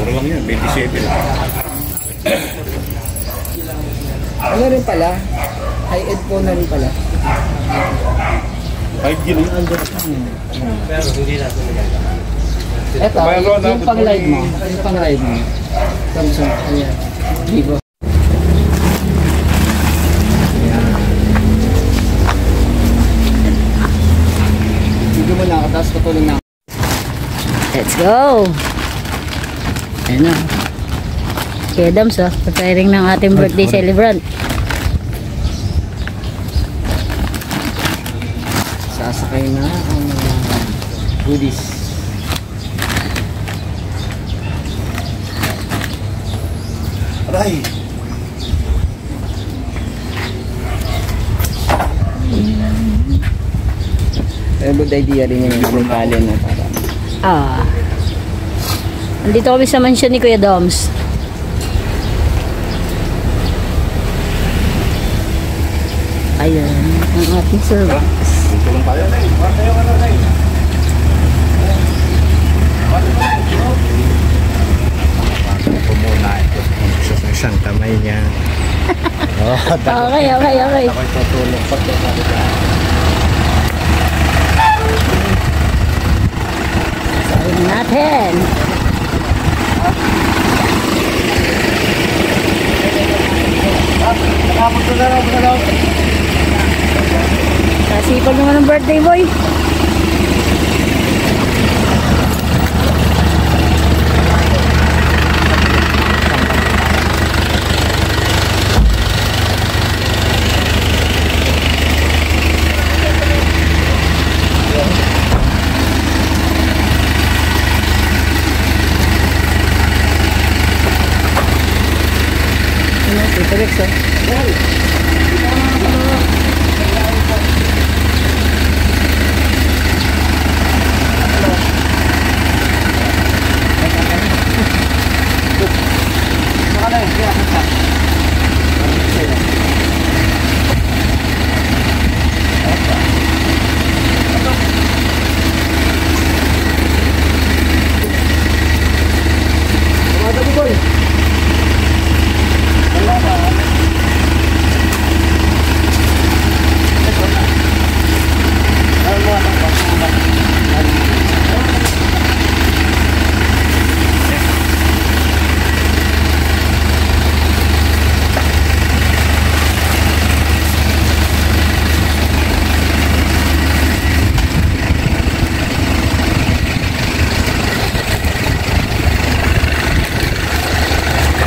mura lang yan, 27 lang. Ano rin pala? High-end po na rin pala. 5G lang. Pero hindi natin nagagawa. Eto, yung pang-ride mo. Yung pang-ride mo. Samsung. Ayan. Vivo. Hindi mo na ako, tapos patulong na. Let's go! Ayan na. Kaya Dams, preparing ng ating birthday celebrant. Sasakay na ang goodies. Aray! Good idea rin yung may na para. Andito kami sa mansion ni Kuya Dams. Ayan, ang ating service. Dito lang tayo. Ito muna. Ito sa isang kamay niya. Okay. Ako'y tutulog. Sabi natin. Kasipag naman ng birthday boy. Ito Rex,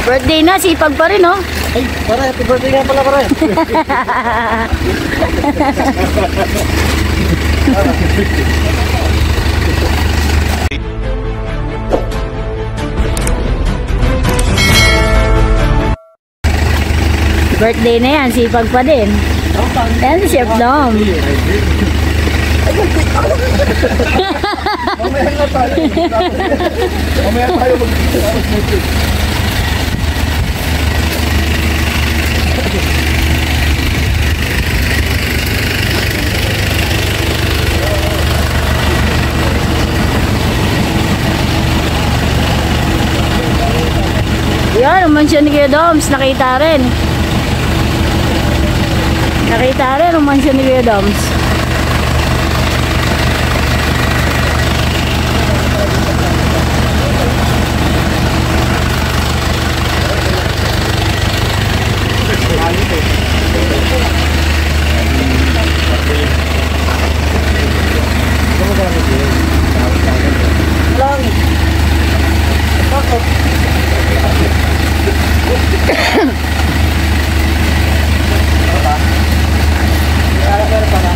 Birthday na, sipag pa rin, oh. Ay, para, happy birthday nga pala, para. Birthday na yan, sipag pa din. Ayan si Chef Dom. Mamaya tayo mag-video. Yan, ang mansyon ni Kuya Doms, nakita rin. Nakita rin ang mansyon ni Kuya Doms. Para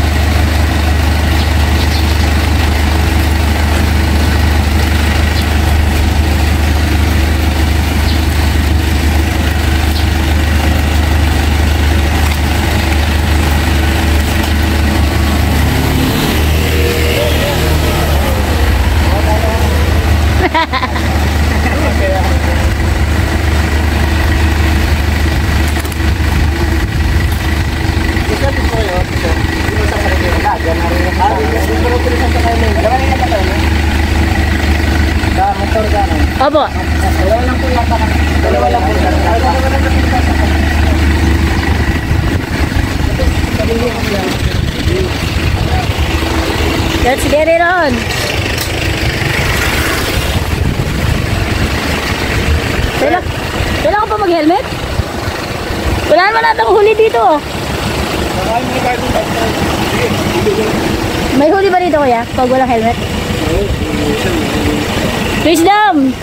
Opo. Dalawa lang po yata. Dalawa lang po yata. Let's get it on. Kailangan ko pa mag-helmet? Wala naman natin huli dito. May huli ba dito kuya? Pag walang helmet? Wisdom!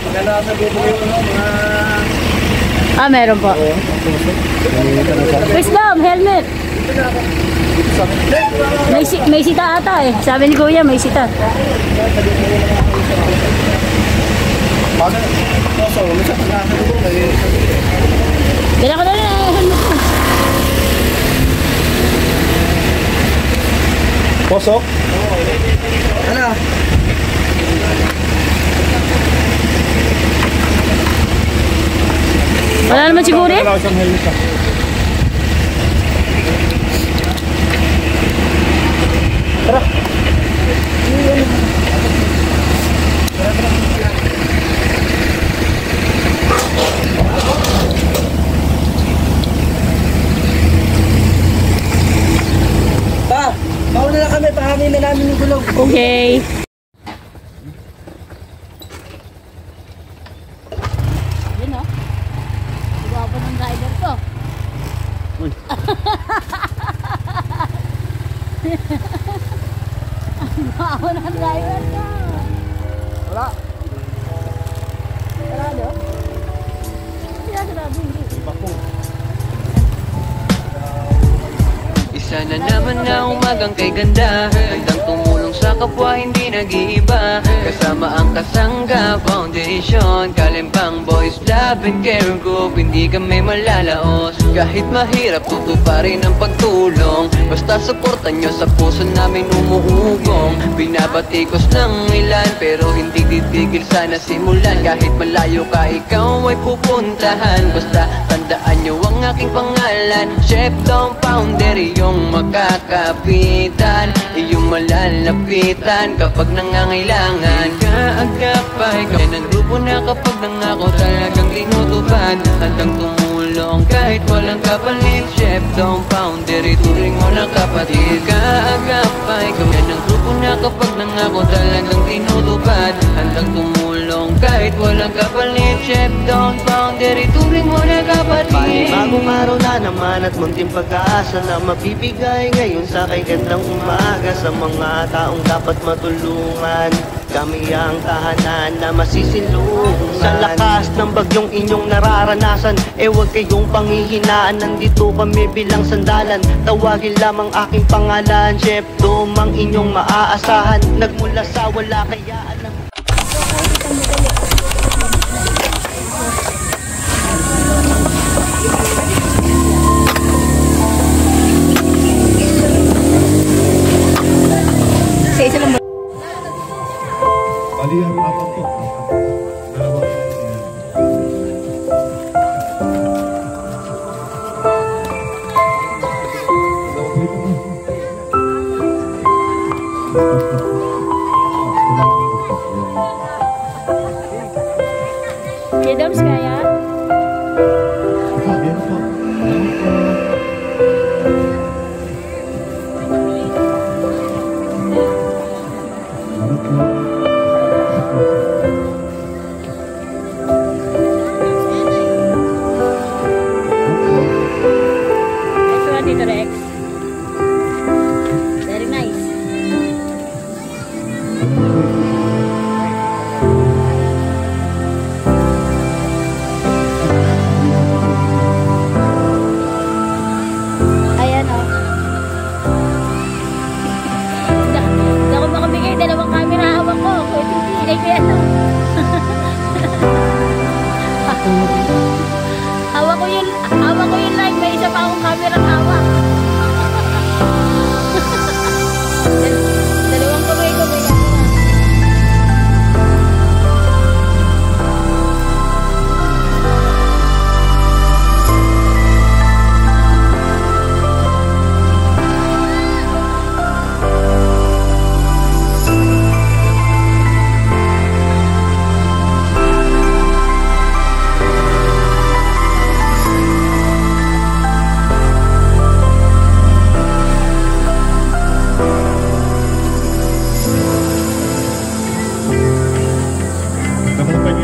Meron po. Wisdom, helmet! May sita ata eh. Sabi ni kuya, may sita. Dala ko na rin helmet ko. Posok? Ano? Wala naman siguro eh. Wala ko siyang helmet. Tara. Pa, mauna na kami. Pahamin na namin yung gulong. Okay. Yun o. Gwapo ng driver ko. Uy. Ang gwapo ng driver ko. Wala. Sarado? Sarado hindi. Isa na naman na umagang kay ganda, handang tumulong sa kapwa, hindi nag-iiba. Kasama ang Kasangga Foundation, Kalimbang Boys Love and Care Group. Hindi kami malalaos, kahit mahirap tutuparin ang pagtulong. Basta suportan nyo, sa puso namin umuugong. Binabatikos ng ilan, pero hindi titigil sana simulan. Kahit malayo ka, ikaw ay pupuntahan. Basta tandaan nyo ang aking pangalan, Chef Dom Founder, iyong makakapitan, iyong malalapitan kapag nangangailangan. Kaagapay ka ng grupo na kapag nangako talagang tinutupad. Handang tumulong kahit walang kapalit, Chef Dom Founder, ituring mo na kapatid. Kaagapay ka ng grupo na kapag nangako talagang tinutupad. Handang tumulong kahit walang kapalit, Chef Dom Founder, ituring mo na kapatid. Bagong araw na naman at munting pag-asa na mabibigay ngayon sa kay gandang umaga. Sa mga taong dapat matulungan, kami ang tahanan na masisilungan. Sa lakas ng bagyong inyong nararanasan, huwag kayong panghihinaan. Nandito kami bilang sandalan, tawagin lamang aking pangalan, Chef Dom ang inyong maaasahan. Nagmula sa wala kaya alam. Sa isa lang ba? Bali ang apat po. Dalawa. Kidams kaya? Dito Rex. Very nice.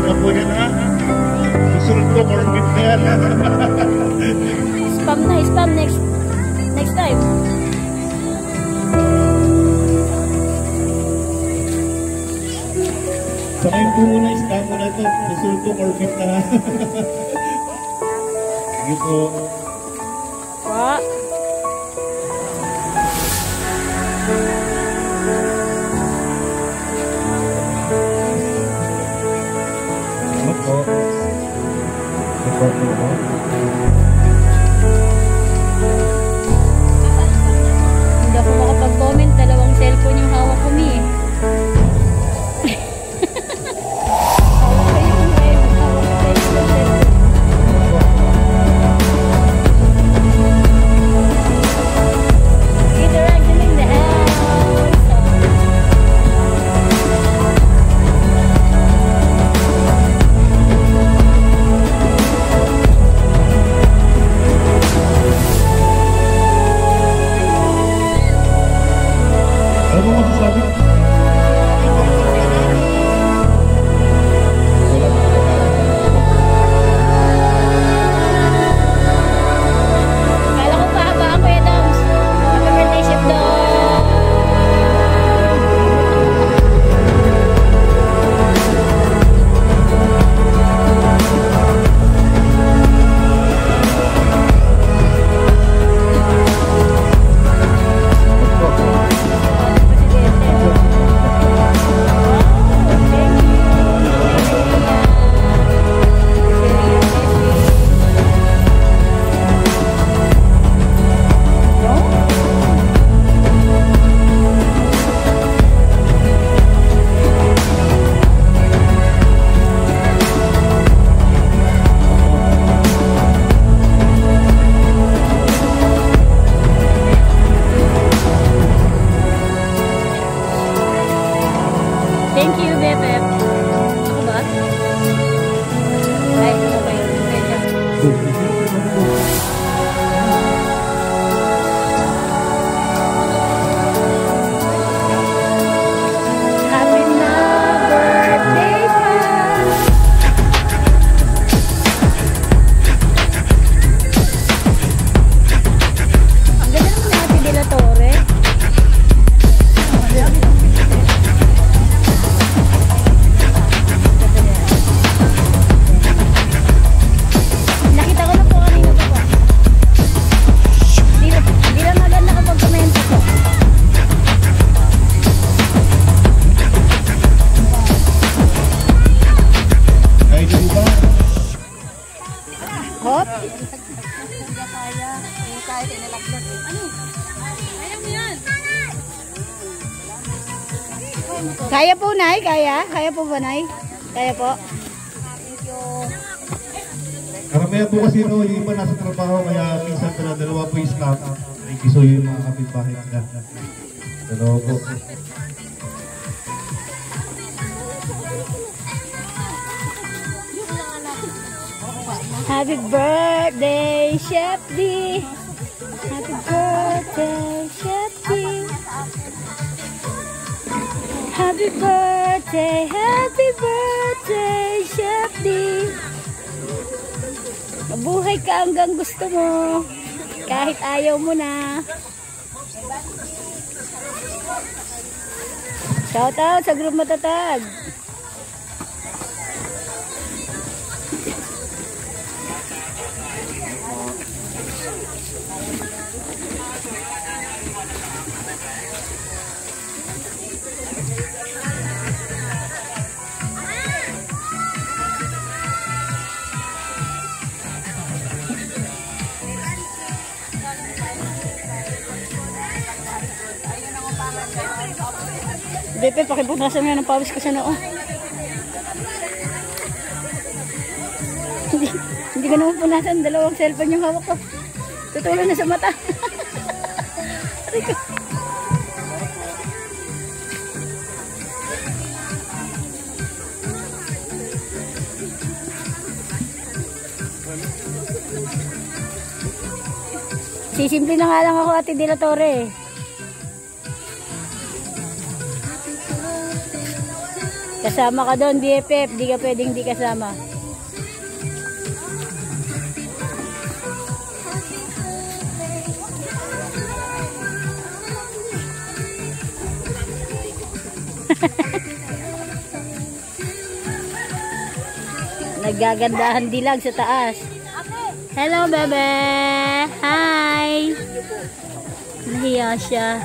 na po yan ha. Susunod ko, cornbit na yan. Spam na, spam next time. Sakayin po muna, spam muna ito. Susunod ko, cornbit na ha. Sige po. Wa. Hindi ako makapag-comment. Dalawang cellphone yung hawak ko ni. Ano mo masasabi? Kala ko pahabaan ko yan, Doms. Happy birthday, Chef Dom. Thank you, Bebe. Ako ba? Ay, ako ba yun? Happy na birthday, Pam! Ang ganda naman natin De La Torre. Nakita ko na po kanina pa ba? Di lang maganda kapag komento ko. Kahit yung ba? Hop! Kaya po, Nay? Kaya? Kaya po ba, Nay? Kaya po? Karamihan po kasi no, yung iba nasa trabaho, kaya minsan dalawa po yung staff. Nakikiso yung mga kapitbahay nila. Dalawa po. Happy birthday, Chef D! Happy birthday, Chef D! Happy birthday, Chef D! Mabuhay ka hanggang gusto mo. Kahit ayaw mo na. Shout out sa group Matatag. Bepe, pakipunasan mo yan ng pawis ko sa noo. Hindi ko naman punasan. Dalawang cellphone yung hawak ko. Tutulo na sa mata. Sisimple na nga lang ako, Ate De La Torre. Kasama ka doon, BFF. Di ka pwedeng di kasama. Nagagandahan dilag sa taas. Hello, bebe. Hi. Nahiya siya.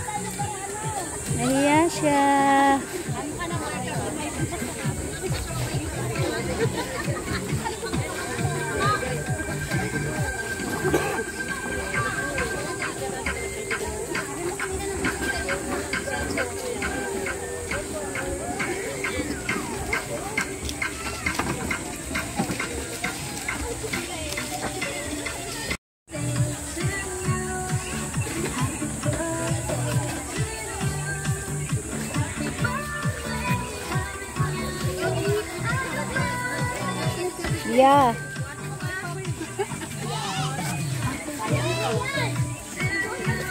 Nahiya siya. Yeah.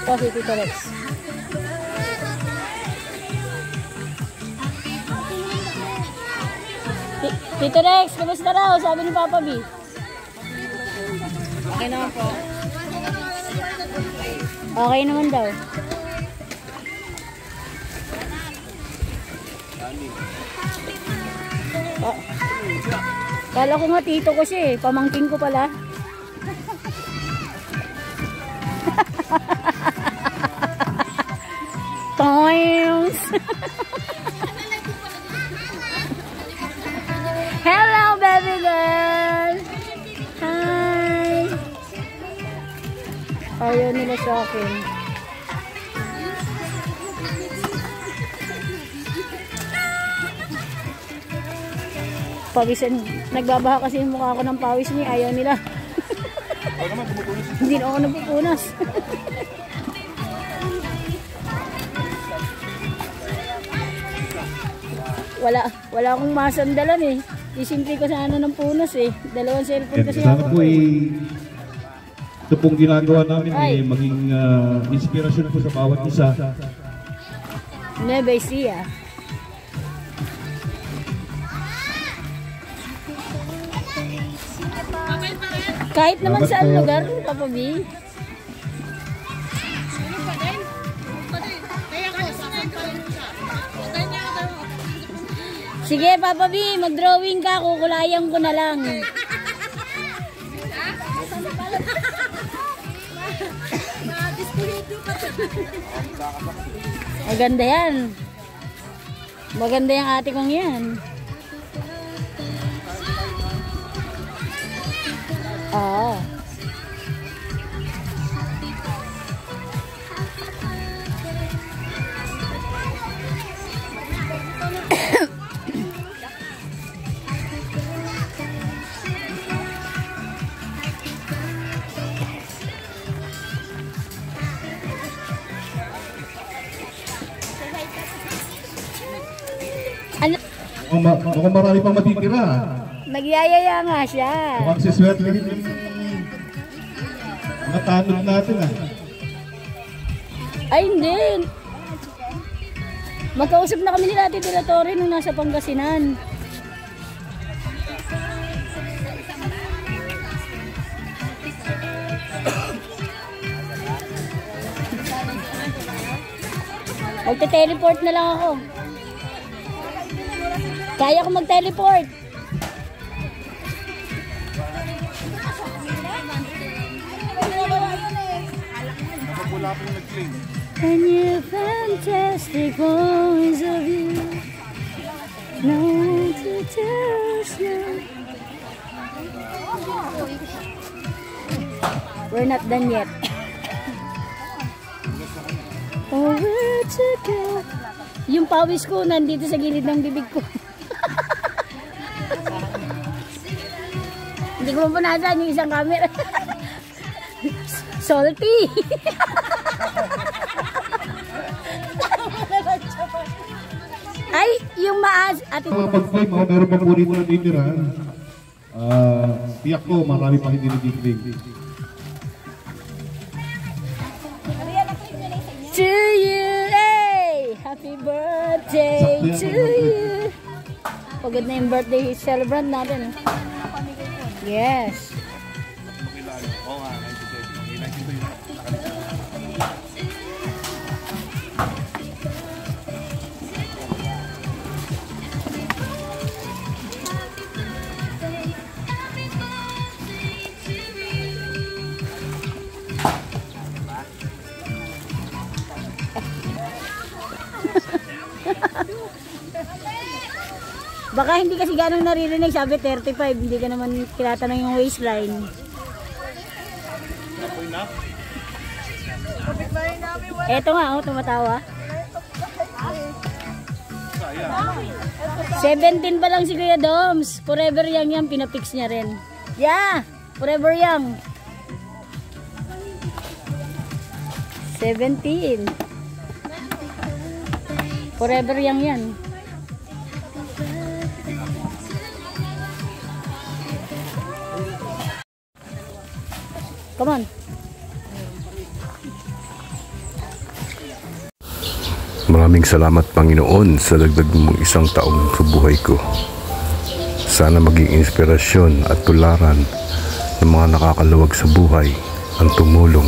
Ito si Tito Rex. Tito Rex, kumusta raw? Sabi ni Papa B. Okay naman po. Okay naman daw. Kala ko nga tito ko siya eh. Pamangkin ko pala. Times. Hello, baby girl. Hi. Ayaw nila sa akin. Pawisan, nagbabaha kasi yung mukha ko ng pawis niya, ayaw nila. Hindi na ako nagpupunas. wala akong masandalan eh. Isimple ko sana ng punas eh. 2 cellphone kasi sana ako. Po ito pong ginagawa namin maging inspirasyon po sa bawat isa. Nueva Ecija. Kahit naman saan lugar, Papa B. Sige, Papa B, mag-drawing ka, kukulayan ko na lang. Maganda yan. Maganda yung ate kong yan. Oo. Ano? Mukhang marami pang matitira. Nagyayaya nga siya. Mukhang siswerte rin yung mga tanod natin Ay, hindi. Magkausap na kami ni Ate De La Torre nung nasa Pangasinan. Magte-teleport na lang ako. Kaya ko mag-teleport. And your fantastic voice of you, no one to tell us now. We're not done yet. Oh, where to go? Yung pawis ko nandito sa gilid ng bibig ko. Hindi ko mapunasan yung isang camera. Salty. Ay, yung maas. Pag-play mo, meron pang ulit na titira. Tiyak ko, marami pang hindi nag-play. To you, hey! Happy birthday to you! Pagod na yung birthday celebrant natin. Yes. Baka hindi kasi ganong naririnig, sabi 35, hindi ka naman tinatanong yung waistline. Eto nga, oh, tumatawa. 17 pa lang si Kuya Doms. Forever Young yan, pinapix niya rin. Yeah, Forever Young. 17. Forever Young yan. Come on. Maraming salamat Panginoon sa dagdag mong isang taong sa buhay ko. Sana maging inspirasyon at tularan ng mga nakakaluwag sa buhay ang tumulong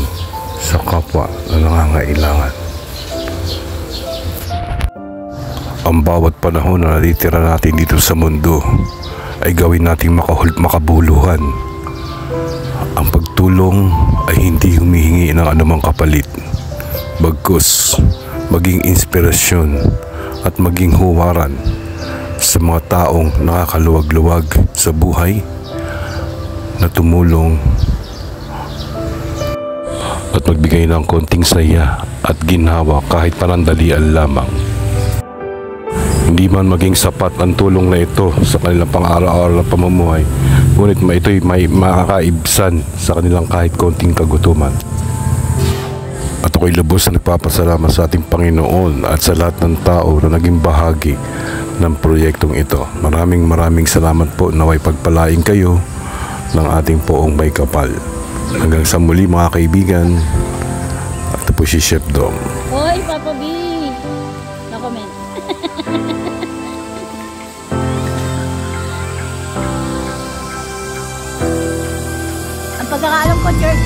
sa kapwa na nangangailangan. Ang bawat panahon na natitira natin dito sa mundo ay gawin nating makabuluhan. Ang pagtulong ay hindi humihingi ng anumang kapalit. Bagkus, maging inspirasyon at maging huwaran sa mga taong nakakaluwag-luwag sa buhay na tumulong at magbigay ng konting saya at ginhawa kahit panandalian lamang. Hindi man maging sapat ang tulong na ito sa kanilang pang-araw-araw na pamumuhay, ngunit ito'y may makakaibsan sa kanilang kahit konting kagutuman. At ako'y lubos na nagpapasalamat sa ating Panginoon at sa lahat ng tao na naging bahagi ng proyektong ito. Maraming salamat po, naway pagpalain kayo ng ating poong may kapal. Hanggang sa muli mga kaibigan, ito po si Chef Dom. Hoy, Papa B! No-comment. Ang pagkakaalam ko, church.